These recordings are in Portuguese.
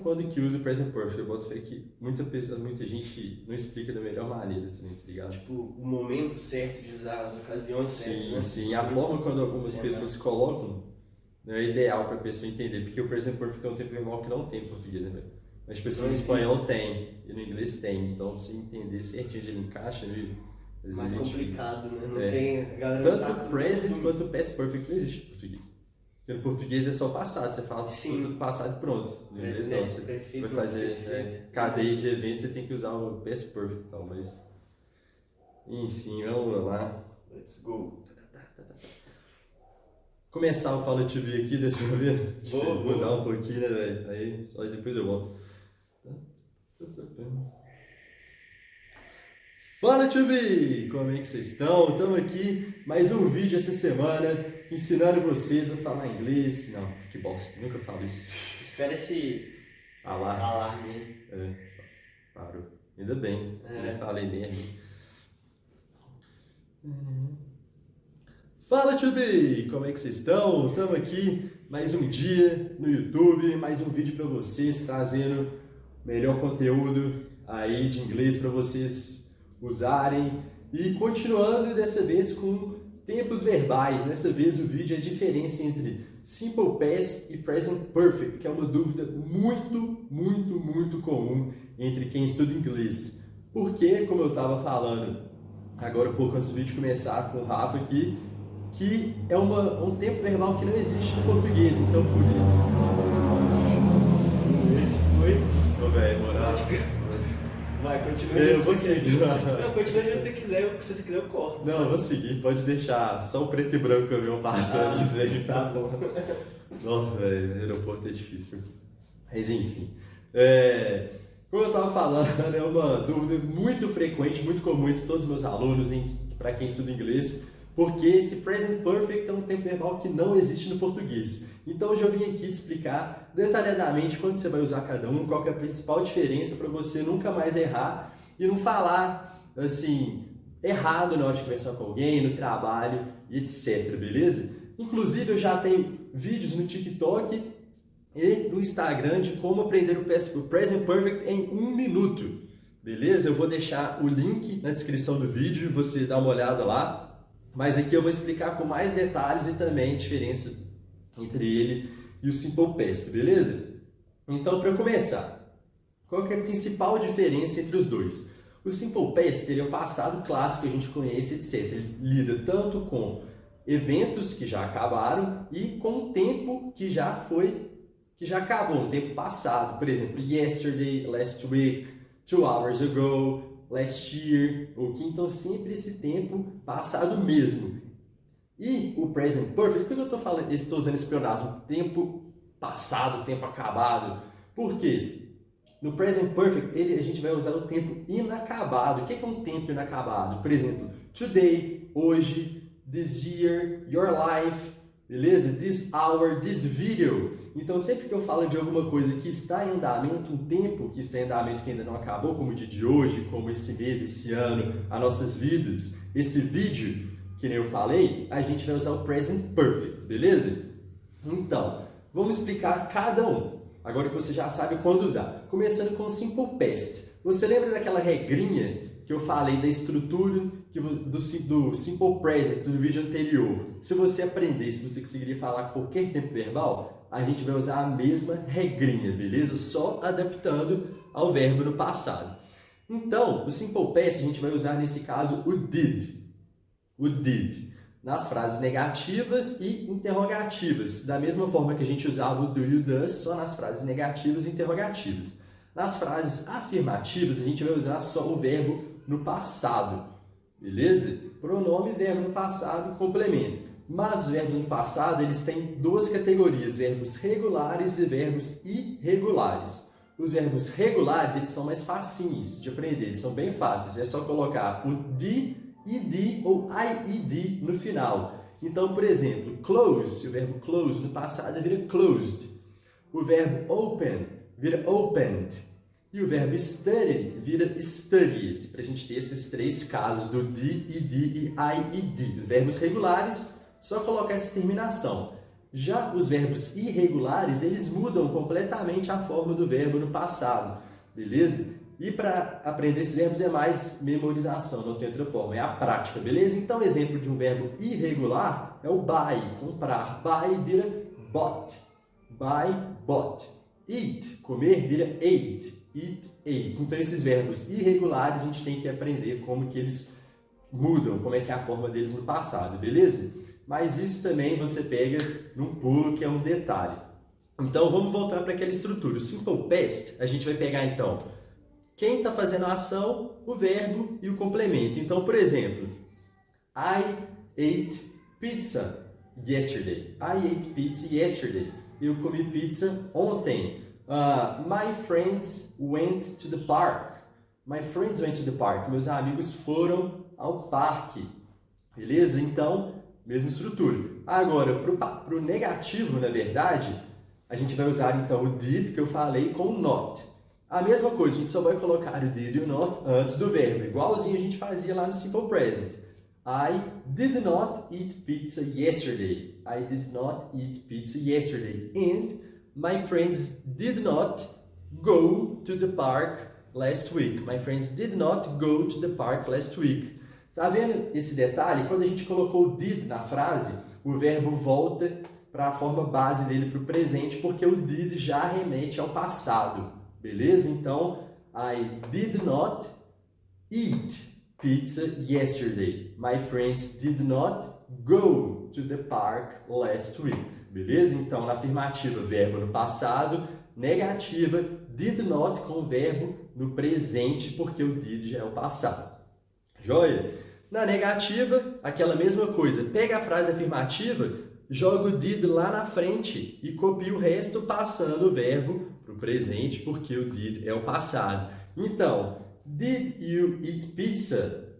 quando que usa o present perfect. Eu boto fé que muita gente não explica da melhor maneira, tá ligado? Tipo, o momento certo de usar, as ocasiões certas, né? Sim. A forma quando algumas pessoas colocam não é ideal para a pessoa entender, porque o present perfect é um tempo verbal que não tem em português, né, velho? Mas, tipo assim, no espanhol tem, e no inglês tem. Então, você entender certinho onde ele encaixa, né? Mais complicado, né? Não é. tem, a galera Tanto não present quanto past perfect não existe em português. Porque no português é só passado, você fala tudo passado e pronto. No inglês não, você vai fazer cadeia de eventos, você tem que usar o past perfect e tal, mas... Enfim, vamos lá. Let's go. Começar o Fala To Be aqui dessa vez. Vou mudar um pouquinho, né, velho? Aí só depois eu volto. Fala To Be! Como é que vocês estão? Estamos aqui, mais um vídeo essa semana, ensinando vocês a falar inglês. Não, que bosta, nunca falo isso. Espera esse alarme aí. Parou. Ainda bem, eu falei mesmo. Fala To Be! Como é que vocês estão? Estamos aqui, mais um dia no YouTube, mais um vídeo para vocês, trazendo melhor conteúdo aí de inglês para vocês usarem. E continuando dessa vez com tempos verbais. Dessa vez o vídeo é a diferença entre Simple Past e Present Perfect, que é uma dúvida muito comum entre quem estuda inglês. Porque, como eu estava falando agora um pouco antes do vídeo começar com o Rafa aqui, que é um tempo verbal que não existe no português, então por isso. Esse foi. Ô, velho, moral. Vai, continua. Eu vou seguir. Não, continua onde você quiser, se você quiser eu corto. Não, eu vou seguir, pode deixar só o preto e branco que eu vi passando. Isso aí. Tá bom. Nossa, velho, aeroporto é difícil. Mas enfim. Como eu estava falando, é uma dúvida muito frequente, muito comum entre todos os meus alunos, para quem estuda inglês, porque esse present perfect é um tempo verbal que não existe no português. Então eu já vim aqui te explicar detalhadamente quando você vai usar cada um, qual que é a principal diferença para você nunca mais errar e não falar assim errado na hora de conversar com alguém, no trabalho e etc, beleza? Inclusive eu já tenho vídeos no TikTok e no Instagram de como aprender o present perfect em 1 minuto, beleza? Eu vou deixar o link na descrição do vídeo, você dá uma olhada lá. Mas aqui eu vou explicar com mais detalhes e também a diferença entre ele e o Simple Past, beleza? Então, para começar, qual que é a principal diferença entre os dois? O Simple Past ele é o passado clássico que a gente conhece, etc. Ele lida tanto com eventos que já acabaram e com o tempo que já acabou, um tempo passado. Por exemplo, yesterday, last week, 2 hours ago, last year, ok? Então sempre esse tempo passado mesmo. E o present perfect, por que eu estou usando esse pleonasmo? Tempo passado, tempo acabado. Por quê? No present perfect, a gente vai usar o tempo inacabado. O que é um tempo inacabado? Por exemplo, today, hoje, this year, your life, beleza? This hour, this video. Então, sempre que eu falo de alguma coisa que está em andamento, um tempo que está em andamento que ainda não acabou, como o dia de hoje, como esse mês, esse ano, as nossas vidas, esse vídeo, que nem eu falei, a gente vai usar o present perfect, beleza? Então, vamos explicar cada um. Agora que você já sabe quando usar. Começando com o Simple Past. Você lembra daquela regrinha que eu falei da estrutura do Simple Present do vídeo anterior? Se você aprender, se você conseguiria falar qualquer tempo verbal, a gente vai usar a mesma regrinha, beleza? Só adaptando ao verbo no passado. Então, o Simple Past a gente vai usar nesse caso o did. O did. Nas frases negativas e interrogativas. Da mesma forma que a gente usava o do e o does, só nas frases negativas e interrogativas. Nas frases afirmativas, a gente vai usar só o verbo no passado. Beleza? Pronome, verbo no passado, complemento. Mas os verbos no passado, eles têm duas categorias, verbos regulares e verbos irregulares. Os verbos regulares, eles são mais facinhos de aprender, eles são bem fáceis. É só colocar o de, ed ou ied no final. Então, por exemplo, close, o verbo close no passado vira closed. O verbo open vira opened. E o verbo study vira studied. Para a gente ter esses três casos do de, ed e ied. Os verbos regulares, só colocar essa terminação. Já os verbos irregulares, eles mudam completamente a forma do verbo no passado, beleza? E para aprender esses verbos é mais memorização, não tem outra forma, é a prática, beleza? Então, exemplo de um verbo irregular é o buy, comprar. Buy vira bought. Buy, bought. Eat, comer, vira ate. Eat, ate. Então, esses verbos irregulares, a gente tem que aprender como que eles mudam, como é que é a forma deles no passado, beleza? Mas isso também você pega num pulo, que é um detalhe. Então, vamos voltar para aquela estrutura. O simple past, a gente vai pegar, então, quem está fazendo a ação, o verbo e o complemento. Então, por exemplo, I ate pizza yesterday. I ate pizza yesterday. Eu comi pizza ontem. My friends went to the park. My friends went to the park. Meus amigos foram ao parque. Beleza? Então, mesma estrutura. Agora, para o negativo, na verdade, a gente vai usar então o did, que eu falei, com o not. A mesma coisa, a gente só vai colocar o did e o not antes do verbo, igualzinho a gente fazia lá no Simple Present. I did not eat pizza yesterday. I did not eat pizza yesterday. And my friends did not go to the park last week. My friends did not go to the park last week. Tá vendo esse detalhe? Quando a gente colocou o did na frase, o verbo volta para a forma base dele para o presente, porque o did já remete ao passado. Beleza? Então, I did not eat pizza yesterday. My friends did not go to the park last week. Beleza? Então, na afirmativa, verbo no passado, negativa, did not com o verbo no presente, porque o did já é o passado. Joia? Na negativa, aquela mesma coisa. Pega a frase afirmativa, joga o did lá na frente e copia o resto passando o verbo para o presente, porque o did é o passado. Então, did you eat pizza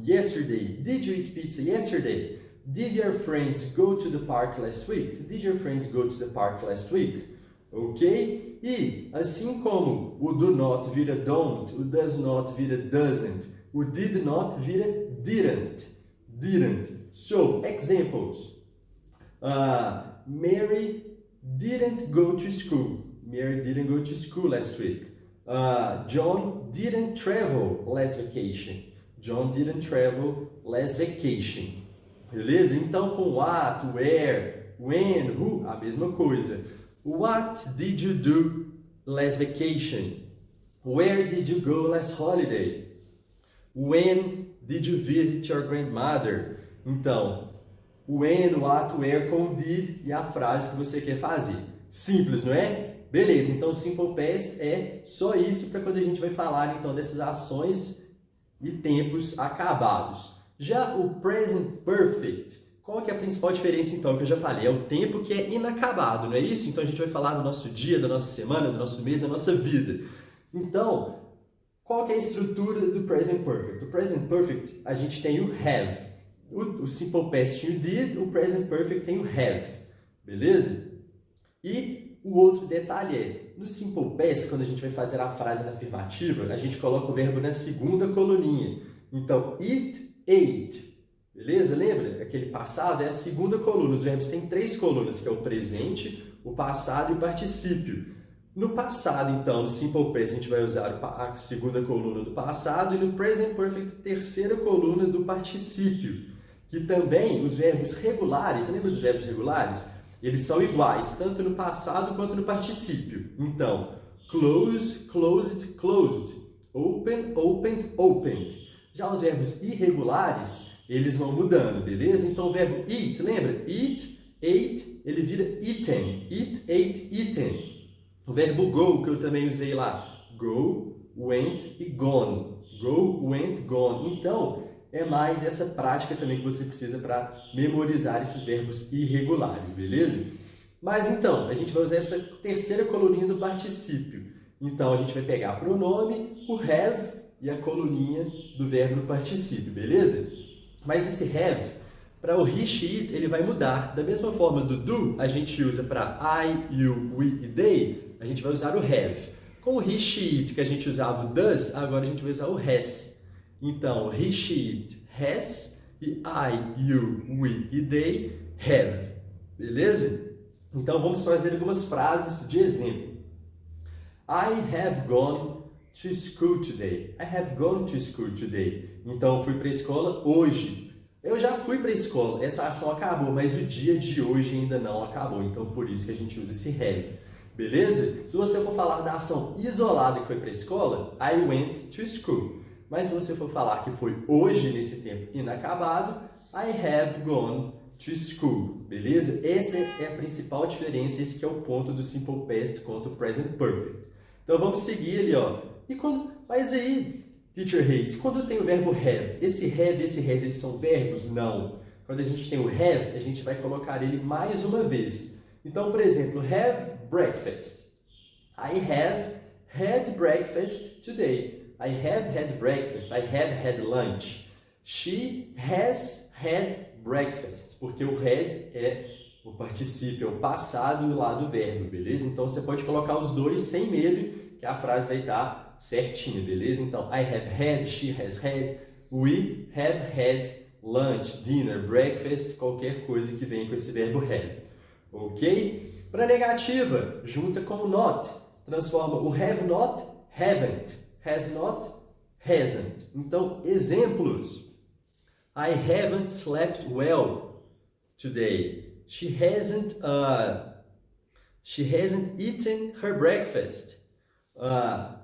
yesterday? Did you eat pizza yesterday? Did your friends go to the park last week? Did your friends go to the park last week? Ok? E, assim como o do not vira don't, o does not vira doesn't, o did not vira didn't. Didn't. So, examples. Mary didn't go to school. Mary didn't go to school last week. John didn't travel last vacation. John didn't travel last vacation. Beleza? Então, com what, where, when, who, a mesma coisa. What did you do last vacation? Where did you go last holiday? When did you visit your grandmother? Então, when, what, where com did e a frase que você quer fazer. Simples, não é? Beleza, então Simple Past é só isso para quando a gente vai falar então dessas ações e tempos acabados. Já o Present Perfect, qual que é a principal diferença então que eu já falei? É o tempo que é inacabado, não é isso? Então a gente vai falar do nosso dia, da nossa semana, do nosso mês, da nossa vida. Então, qual que é a estrutura do Present Perfect? O Present Perfect, a gente tem o have. O Simple Past tem o did, o Present Perfect tem o have. Beleza? E o outro detalhe é, no Simple Past, quando a gente vai fazer a frase na afirmativa, a gente coloca o verbo na segunda coluninha. Então, it, ate. Beleza? Lembra? Aquele passado é a segunda coluna. Os verbos têm 3 colunas, que é o presente, o passado e o particípio. No passado, então, no Simple Past, a gente vai usar a segunda coluna do passado e no Present Perfect, a terceira coluna do particípio. Que também os verbos regulares, lembra dos verbos regulares? Eles são iguais, tanto no passado quanto no particípio. Então, close, closed, closed. Open, opened, opened. Já os verbos irregulares, eles vão mudando, beleza? Então, o verbo eat, lembra? Eat, ate, ele vira eaten. Eat, ate, eaten. O verbo go, que eu também usei lá. Go, went e gone. Go, went, gone. Então, é mais essa prática também que você precisa para memorizar esses verbos irregulares, beleza? Mas então, a gente vai usar essa terceira coluninha do particípio. Então, a gente vai pegar pronome, o have e a coluninha do verbo no particípio, beleza? Mas esse have, para o he, she, it, ele vai mudar. Da mesma forma do do, a gente usa para I, you, we e they, a gente vai usar o have. Com o he, she, it, que a gente usava o does, agora a gente vai usar o has. Então, he, she, it, has, e I, you, we e they have. Beleza? Então vamos fazer algumas frases de exemplo. I have gone to school today. I have gone to school today. Então eu fui para a escola hoje. Eu já fui para a escola, essa ação acabou, mas o dia de hoje ainda não acabou. Então por isso que a gente usa esse have. Beleza? Se você for falar da ação isolada que foi para a escola, I went to school. Mas se você for falar que foi hoje nesse tempo inacabado, I have gone to school, beleza? Essa é a principal diferença, esse que é o ponto do Simple Past contra o Present Perfect. Então vamos seguir ali, ó. Mas aí, Teacher Reis, quando tem o verbo have, esse have e esse has, eles são verbos? Não. Quando a gente tem o have, a gente vai colocar ele mais uma vez. Então, por exemplo, have breakfast. I have had breakfast today. I have had breakfast. I have had lunch. She has had breakfast, porque o had é o particípio, é o passado lá do verbo, beleza? Então você pode colocar os dois sem medo, que a frase vai estar certinha, beleza? Então, I have had, she has had, we have had lunch, dinner, breakfast, qualquer coisa que venha com esse verbo have, ok? Para negativa, junta com not, transforma o have not, haven't, has not, hasn't. Então, exemplos. I haven't slept well today. She hasn't eaten her breakfast.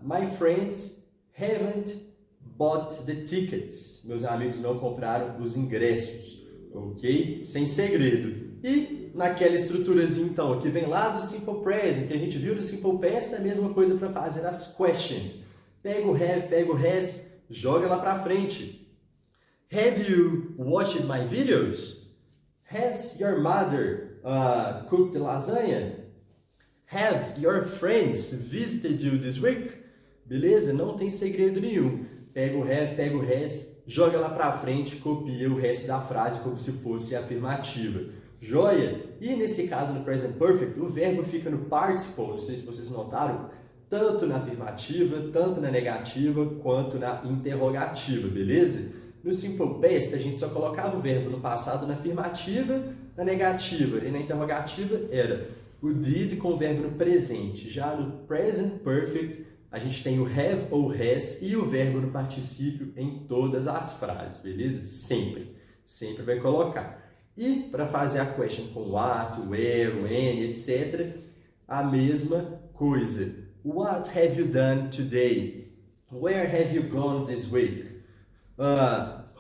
My friends haven't bought the tickets. Meus amigos não compraram os ingressos, ok? Sem segredo. E naquela estruturazinha, então, que vem lá do Simple Present, que a gente viu no Simple Past, é a mesma coisa para fazer as questions. Pega o have, pega o has, joga lá para frente. Have you watched my videos? Has your mother cooked lasagna? Have your friends visited you this week? Beleza? Não tem segredo nenhum. Pega o have, pega o has, joga lá pra frente, copia o resto da frase como se fosse afirmativa. Joia? E nesse caso, no Present Perfect, o verbo fica no participle, não sei se vocês notaram, tanto na afirmativa, tanto na negativa, quanto na interrogativa, beleza? No Simple Past, a gente só colocava o verbo no passado na afirmativa, na negativa e na interrogativa era o did com o verbo no presente. Já no Present Perfect, a gente tem o have ou has e o verbo no particípio em todas as frases, beleza? Sempre. Sempre vai colocar. E para fazer a question com what, where, when, etc., a mesma coisa. What have you done today? Where have you gone this week?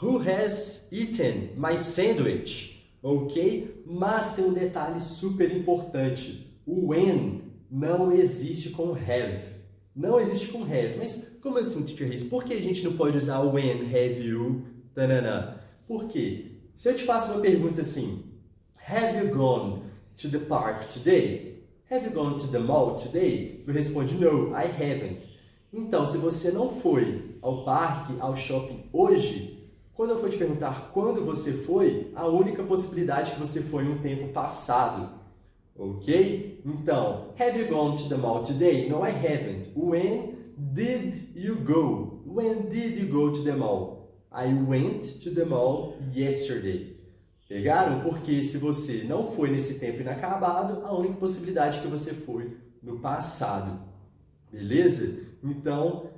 Who has eaten my sandwich? Ok? Mas tem um detalhe super importante. O when não existe com have. Não existe com have. Mas como assim, Teacher Reis? Por que a gente não pode usar o when, have you, tanana? Por quê? Se eu te faço uma pergunta assim, have you gone to the park today? Have you gone to the mall today? Você responde, no, I haven't. Então, se você não foi ao parque, ao shopping hoje, quando eu for te perguntar quando você foi, a única possibilidade é que você foi em um tempo passado. Ok? Então, have you gone to the mall today? No, I haven't. When did you go? When did you go to the mall? I went to the mall yesterday. Pegaram? Porque se você não foi nesse tempo inacabado, a única possibilidade é que você foi no passado. Beleza? Então,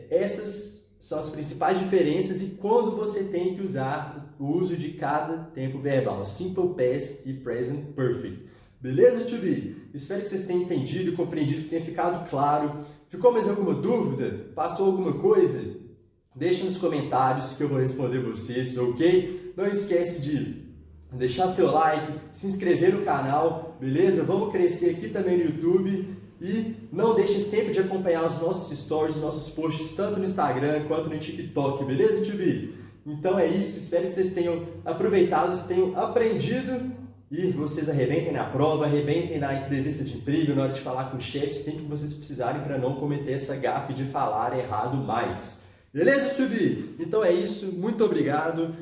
essas são as principais diferenças e quando você tem que usar o uso de cada tempo verbal, Simple Past e Present Perfect. Beleza, to be? Espero que vocês tenham entendido, compreendido, que tenha ficado claro. Ficou mais alguma dúvida? Passou alguma coisa? Deixa nos comentários que eu vou responder vocês, ok? Não esquece de deixar seu like, se inscrever no canal, beleza? Vamos crescer aqui também no YouTube. E não deixe sempre de acompanhar os nossos stories, os nossos posts, tanto no Instagram quanto no TikTok, beleza, Tubi? Então é isso, espero que vocês tenham aproveitado, tenham aprendido e vocês arrebentem na prova, arrebentem na entrevista de emprego, na hora de falar com o chefe, sempre que vocês precisarem para não cometer essa gafe de falar errado mais. Beleza, Tubi? Então é isso, muito obrigado,